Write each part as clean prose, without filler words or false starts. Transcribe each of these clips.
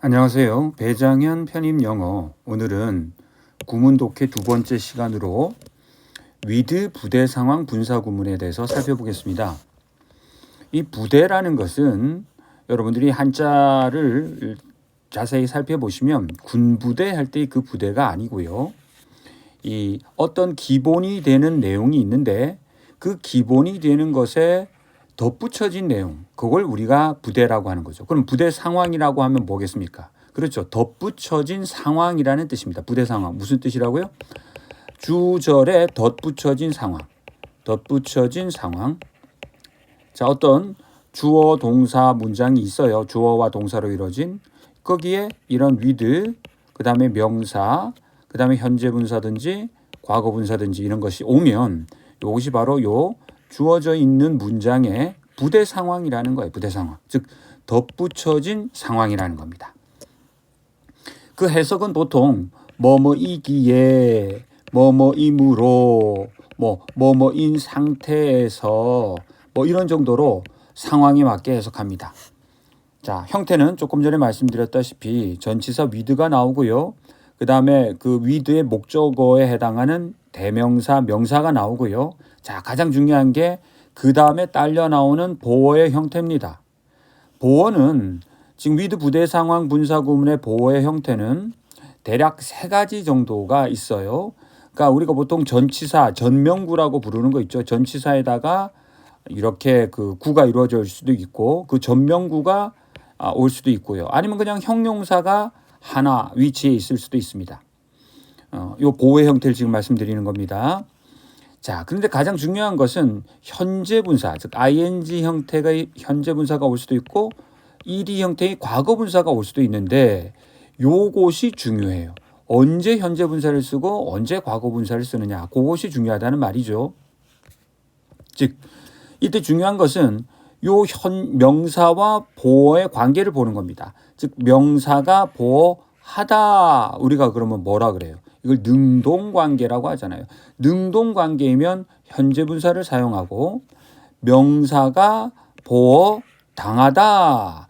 안녕하세요. 배장현 편입영어. 오늘은 구문 독해 두 번째 시간으로 with 부대 상황 분사 구문에 대해서 살펴보겠습니다. 이 부대라는 것은 여러분들이 한자를 자세히 살펴보시면 군부대 할 때 그 부대가 아니고요. 이 어떤 기본이 되는 내용이 있는데 그 기본이 되는 것에 덧붙여진 내용, 그걸 우리가 부대라고 하는 거죠. 그럼 부대 상황이라고 하면 뭐겠습니까? 그렇죠. 덧붙여진 상황이라는 뜻입니다. 부대 상황. 무슨 뜻이라고요? 주절에 덧붙여진 상황. 덧붙여진 상황. 자, 어떤 주어 동사 문장이 있어요. 주어와 동사로 이루어진. 거기에 이런 with, 그 다음에 명사, 그 다음에 현재 분사든지 과거 분사든지 이런 것이 오면 이것이 바로 요 주어져 있는 문장의 부대 상황이라는 거예요. 부대 상황. 즉 덧붙여진 상황이라는 겁니다. 그 해석은 보통 뭐뭐이기에, 뭐뭐이므로, 뭐뭐인 상태에서 뭐 이런 정도로 상황에 맞게 해석합니다. 자, 형태는 조금 전에 말씀드렸다시피 전치사 with가 나오고요. 그 다음에 그 with의 목적어에 해당하는 대명사, 명사가 나오고요. 자, 가장 중요한 게 그 다음에 딸려 나오는 보어의 형태입니다. 보어는 지금 with 부대 상황 분사 구문의 보어의 형태는 대략 세 가지 정도가 있어요. 그러니까 우리가 보통 전치사, 전명구라고 부르는 거 있죠. 전치사에다가 이렇게 그 구가 이루어질 수도 있고 그 전명구가 올 수도 있고요. 아니면 그냥 형용사가 하나 위치에 있을 수도 있습니다. 요 보호의 형태를 지금 말씀드리는 겁니다. 자, 그런데 가장 중요한 것은 현재 분사, 즉 ing 형태가 현재 분사가 올 수도 있고 ed 형태의 과거 분사가 올 수도 있는데 요것이 중요해요. 언제 현재 분사를 쓰고 언제 과거 분사를 쓰느냐, 그것이 중요하다는 말이죠. 즉 이때 중요한 것은 요 명사와 보어의 관계를 보는 겁니다. 즉 명사가 보어하다, 우리가 그러면 뭐라 그래요? 이걸 능동관계라고 하잖아요. 능동관계이면 현재 분사를 사용하고 명사가 보어당하다,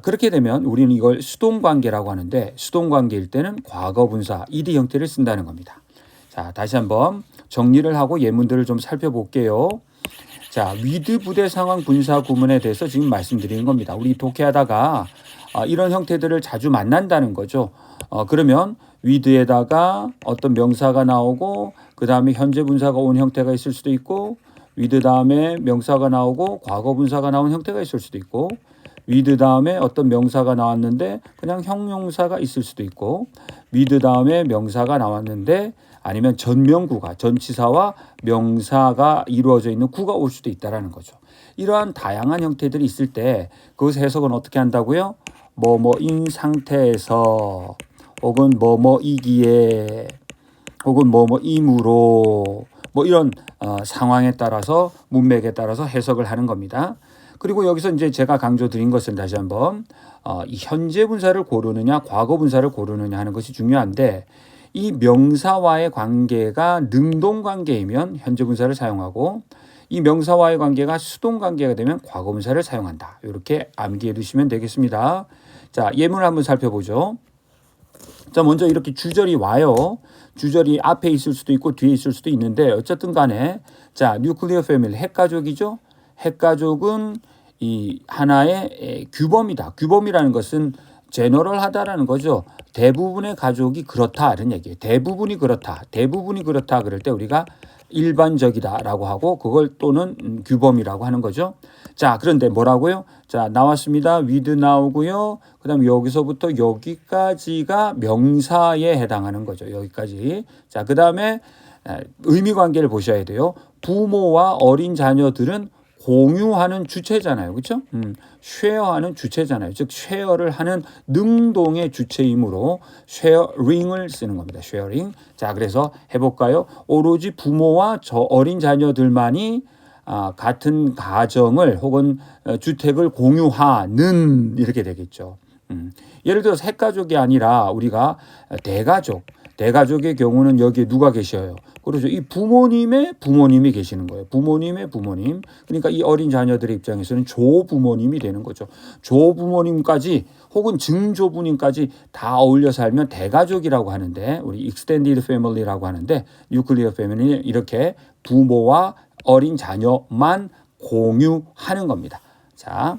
그렇게 되면 우리는 이걸 수동관계라고 하는데 수동관계일 때는 과거분사 ed 형태를 쓴다는 겁니다. 자, 다시 한번 정리를 하고 예문들을 좀 살펴볼게요. 자, with 부대 상황 분사 구문에 대해서 지금 말씀드리는 겁니다. 우리 독해하다가 이런 형태들을 자주 만난다는 거죠. 그러면 with에다가 어떤 명사가 나오고 그 다음에 현재 분사가 온 형태가 있을 수도 있고 with 다음에 명사가 나오고 과거 분사가 나온 형태가 있을 수도 있고 with 다음에 어떤 명사가 나왔는데 그냥 형용사가 있을 수도 있고 with 다음에 명사가 나왔는데 아니면 전명구가 전치사와 명사가 이루어져 있는 구가 올 수도 있다는 거죠. 이러한 다양한 형태들이 있을 때 그것의 해석은 어떻게 한다고요? 뭐뭐인 상태에서 혹은 뭐뭐이기에 혹은 뭐뭐임으로 뭐 이런 상황에 따라서 문맥에 따라서 해석을 하는 겁니다. 그리고 여기서 이제 제가 강조드린 것은 다시 한번 이 현재 분사를 고르느냐 과거 분사를 고르느냐 하는 것이 중요한데 이 명사와의 관계가 능동관계이면 현재 분사를 사용하고 이 명사와의 관계가 수동관계가 되면 과거 분사를 사용한다. 이렇게 암기해 두시면 되겠습니다. 자, 예문을 한번 살펴보죠. 자, 먼저 이렇게 주절이 와요. 주절이 앞에 있을 수도 있고 뒤에 있을 수도 있는데 어쨌든 간에 자, 뉴클리어 패밀리 핵가족이죠. 핵가족은 이 하나의 규범이다. 규범이라는 것은 제너럴하다라는 거죠. 대부분의 가족이 그렇다 이런 얘기예요. 대부분이 그렇다. 대부분이 그렇다 그럴 때 우리가 일반적이다라고 하고 그걸 또는 규범이라고 하는 거죠. 자, 그런데 뭐라고요? 자, 나왔습니다. with 나오고요. 그다음에 여기서부터 여기까지가 명사에 해당하는 거죠. 여기까지. 자, 그다음에 의미 관계를 보셔야 돼요. 부모와 어린 자녀들은 공유하는 주체잖아요. 그렇죠? 쉐어하는 주체잖아요. 즉 쉐어를 하는 능동의 주체이므로 쉐어링을 쓰는 겁니다. 쉐어링. 자, 그래서 해볼까요? 오로지 부모와 저 어린 자녀들만이 같은 가정을 혹은 주택을 공유하는 이렇게 되겠죠. 예를 들어서 핵가족이 아니라 우리가 대가족, 대가족의 경우는 여기에 누가 계셔요? 그렇죠. 이 부모님의 부모님이 계시는 거예요. 부모님의 부모님. 그러니까 이 어린 자녀들의 입장에서는 조부모님이 되는 거죠. 조부모님까지 혹은 증조부님까지 다 어울려 살면 대가족이라고 하는데, 우리 extended family라고 하는데, nuclear family 이렇게 부모와 어린 자녀만 공유하는 겁니다. 자,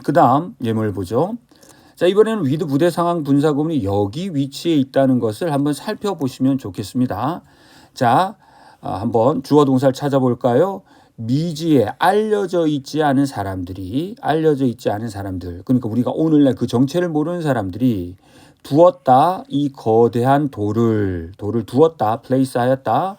그 다음 예문을 보죠. 자, 이번에는 with 부대 상황 분사 구문이 여기 위치에 있다는 것을 한번 살펴보시면 좋겠습니다. 자, 한번 주어 동사를 찾아볼까요? 미지에 알려져 있지 않은 사람들, 그러니까 우리가 오늘날 그 정체를 모르는 사람들이 두었다, 이 거대한 돌을 두었다, place 하였다,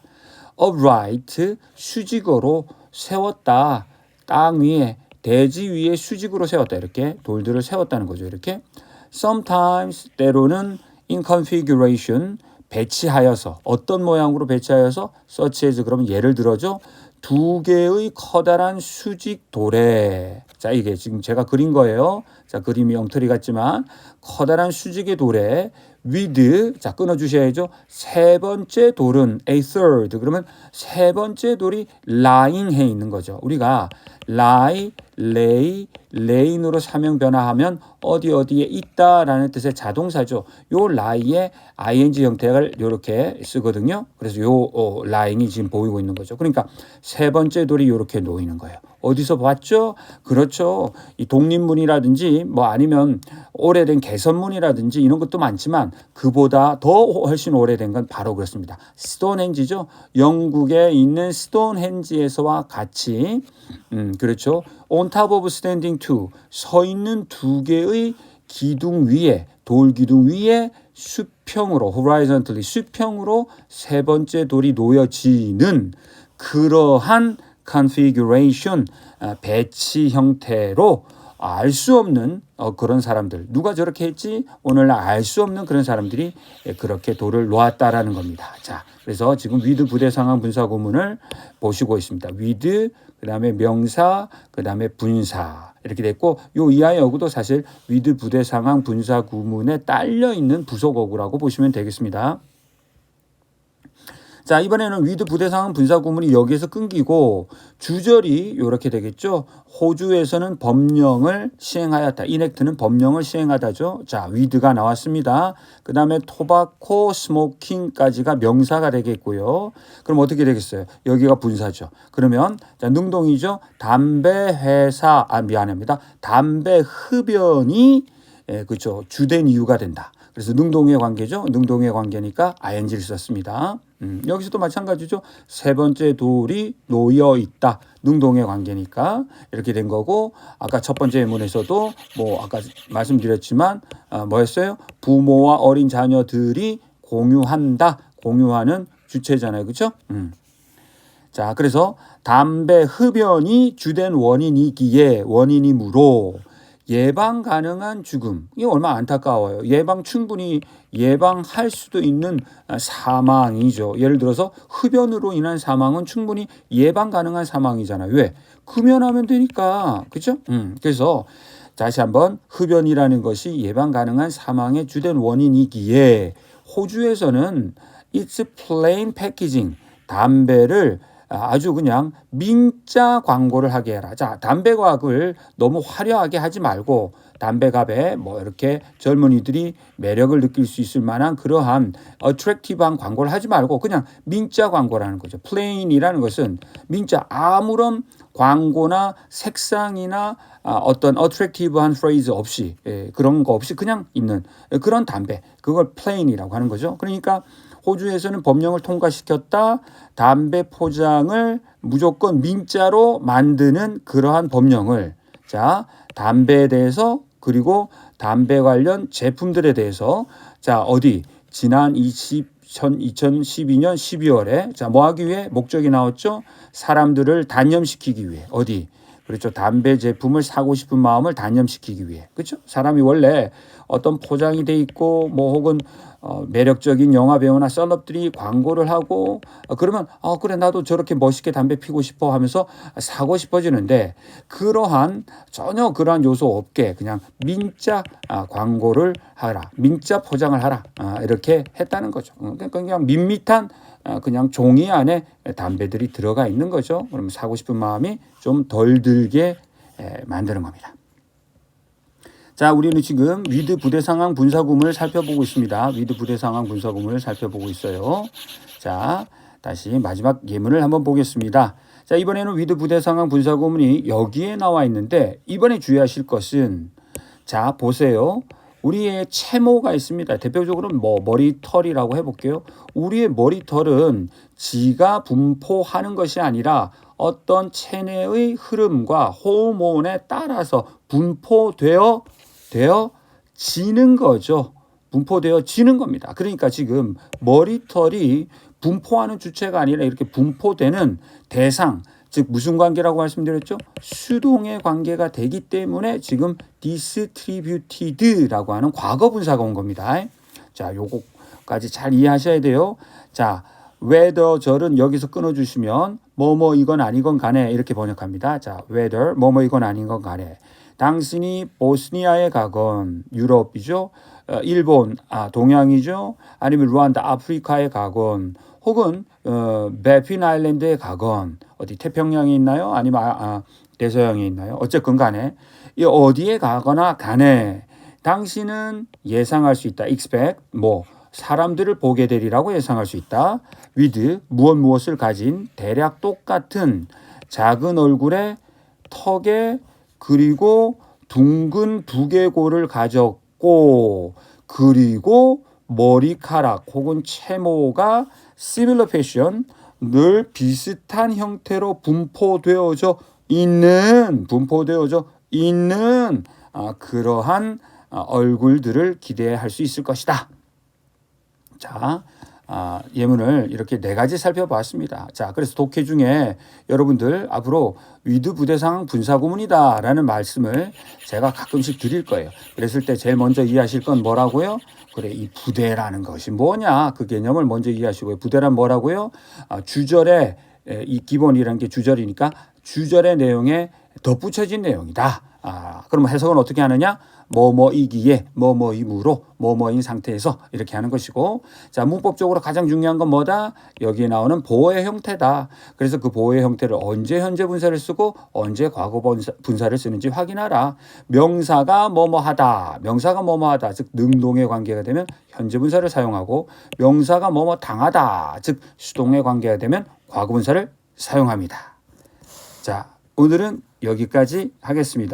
upright, 수직으로 세웠다, 땅 위에, 대지 위에 수직으로 세웠다. 이렇게 돌들을 세웠다는 거죠. 이렇게. Sometimes, 때로는 in configuration, 배치하여서, 어떤 모양으로 배치하여서, such as, 그러면 예를 들어죠. 두 개의 커다란 수직 돌에, 자, 이게 지금 제가 그린 거예요. 자, 그림이 엉터리 같지만 커다란 수직의 돌에 with, 자, 끊어주셔야죠. 세 번째 돌은 a third, 그러면 세 번째 돌이 lying해 있는 거죠. 우리가 lie, lay, lay인으로 사명 변화하면 어디에 있다라는 뜻의 자동사죠. 요 lie에 ing 형태를 이렇게 쓰거든요. 그래서 요 lying이 지금 보이고 있는 거죠. 그러니까 세 번째 돌이 이렇게 놓이는 거예요. 어디서 봤죠? 그렇죠. 이 독립문이라든지 뭐 아니면 오래된 개선문이라든지 이런 것도 많지만 그보다 더 훨씬 오래된 건 바로 그렇습니다. 스톤헨지죠. 영국에 있는 스톤헨지에서와 같이 그렇죠. On top of standing two, 서 있는 두 개의 기둥 위에, 돌 기둥 위에 수평으로, horizontally 수평으로 세 번째 돌이 놓여지는 그러한 configuration, 배치 형태로 알 수 없는 그런 사람들, 누가 저렇게 했지? 오늘날 알 수 없는 그런 사람들이 그렇게 돌을 놓았다라는 겁니다. 자, 그래서 지금 with 부대 상황 분사 구문을 보시고 있습니다. with, 그 다음에 명사, 그 다음에 분사 이렇게 됐고, 요 이하의 어구도 사실 with 부대 상황 분사 구문에 딸려 있는 부속어구라고 보시면 되겠습니다. 자, 이번에는 with 부대 상황 분사 구문이 여기에서 끊기고 주절이 이렇게 되겠죠. 호주에서는 법령을 시행하였다. enact는 법령을 시행하다죠. 자, with가 나왔습니다. 그 다음에 tobacco, smoking까지가 명사가 되겠고요. 그럼 어떻게 되겠어요? 여기가 분사죠. 그러면 자, 능동이죠. 담배 회사, 미안합니다. 담배 흡연이 그렇죠. 주된 이유가 된다. 그래서 능동의 관계죠. 능동의 관계니까 ing를 썼습니다. 여기서도 마찬가지죠. 세 번째 돌이 놓여 있다. 능동의 관계니까 이렇게 된 거고, 아까 첫 번째 예문에서도 뭐 아까 말씀드렸지만 뭐였어요? 부모와 어린 자녀들이 공유한다. 공유하는 주체잖아요. 그렇죠? 자, 그래서 담배 흡연이 주된 원인이므로 예방 가능한 죽음. 이게 얼마나 안타까워요. 충분히 예방할 수도 있는 사망이죠. 예를 들어서 흡연으로 인한 사망은 충분히 예방 가능한 사망이잖아요. 왜? 금연하면 되니까. 그렇죠? 그래서 다시 한번 흡연이라는 것이 예방 가능한 사망의 주된 원인이기에 호주에서는 it's plain packaging, 담배를 아주 그냥 민자 광고를 하게 해라. 자, 담배 과학을 너무 화려하게 하지 말고 담배갑에 뭐 이렇게 젊은이들이 매력을 느낄 수 있을 만한 그러한 어트랙티브한 광고를 하지 말고 그냥 민자 광고라는 거죠. 플레인이라는 것은 민자, 아무런 광고나 색상이나 어떤 어트랙티브한 프레이즈 없이 그런 거 없이 그냥 있는 그런 담배, 그걸 플레인이라고 하는 거죠. 그러니까 호주에서는 법령을 통과시켰다. 담배 포장을 무조건 민자로 만드는 그러한 법령을, 자, 담배에 대해서 그리고 담배 관련 제품들에 대해서 자, 어디 지난 2012년 12월에 자, 뭐 하기 위해 목적이 나왔죠? 사람들을 단념시키기 위해 어디 그렇죠. 담배 제품을 사고 싶은 마음을 단념시키기 위해. 그렇죠? 사람이 원래 어떤 포장이 돼 있고 뭐 혹은 매력적인 영화 배우나 셀럽들이 광고를 하고 그러면 그래 나도 저렇게 멋있게 담배 피고 싶어 하면서 사고 싶어지는데 그러한 전혀 그러한 요소 없게 그냥 민자 광고를 하라. 민자 포장을 하라. 이렇게 했다는 거죠. 그러니까 그냥 밋밋한 그냥 종이 안에 담배들이 들어가 있는 거죠. 그럼 사고 싶은 마음이 좀 덜 들게 만드는 겁니다. 자, 우리는 지금 위드 부대 상황 분사구문을 살펴보고 있습니다. 위드 부대 상황 분사구문을 살펴보고 있어요. 자, 다시 마지막 예문을 한번 보겠습니다. 자, 이번에는 위드 부대 상황 분사구문이 여기에 나와 있는데 이번에 주의하실 것은 자, 보세요. 우리의 채모가 있습니다. 대표적으로 머리털이라고 해볼게요. 우리의 머리털은 지가 분포하는 것이 아니라 어떤 체내의 흐름과 호르몬에 따라서 분포되어지는 거죠. 분포되어지는 겁니다. 그러니까 지금 머리털이 분포하는 주체가 아니라 이렇게 분포되는 대상, 즉 무슨 관계라고 말씀드렸죠? 수동의 관계가 되기 때문에 지금 distributed라고 하는 과거 분사가 온 겁니다. 자, 요거까지 잘 이해하셔야 돼요. 자, whether 절은 여기서 끊어주시면 뭐뭐 이건 아니건 간에 이렇게 번역합니다. 자, whether 뭐뭐 이건 아니건 간에 당신이 보스니아에 가건 유럽이죠. 일본, 동양이죠. 아니면 루안다, 아프리카에 가건 혹은 베핀 아일랜드에 가건 어디 태평양에 있나요? 아니면 대서양에 있나요? 어쨌건 간에 이 어디에 가거나 간에 당신은 예상할 수 있다. expect 사람들을 보게 되리라고 예상할 수 있다. with 무엇을 가진 대략 똑같은 작은 얼굴에 턱에 그리고 둥근 두개골을 가졌고 그리고 머리카락 혹은 채모가 similar fashion 늘 비슷한 형태로 분포되어져 있는 그러한 얼굴들을 기대할 수 있을 것이다. 자, 예문을 이렇게 4가지 살펴봤습니다. 자, 그래서 독해 중에 여러분들 앞으로 위드 부대상 분사구문이다 라는 말씀을 제가 가끔씩 드릴 거예요. 그랬을 때 제일 먼저 이해하실 건 뭐라고요? 그래, 이 부대라는 것이 뭐냐? 그 개념을 먼저 이해하시고요. 부대란 뭐라고요? 주절에 이 기본이라는 게 주절이니까 주절의 내용에 덧붙여진 내용이다. 그럼 해석은 어떻게 하느냐? 뭐뭐이기에 뭐뭐이므로 뭐뭐인 상태에서 이렇게 하는 것이고 자 문법적으로 가장 중요한 건 뭐다? 여기에 나오는 보어의 형태다. 그래서 그 보어의 형태를 언제 현재 분사를 쓰고 언제 과거 분사를 쓰는지 확인하라. 명사가 뭐뭐하다. 명사가 뭐뭐하다. 즉 능동의 관계가 되면 현재 분사를 사용하고 명사가 뭐뭐 당하다. 즉 수동의 관계가 되면 과거 분사를 사용합니다. 자 오늘은 여기까지 하겠습니다.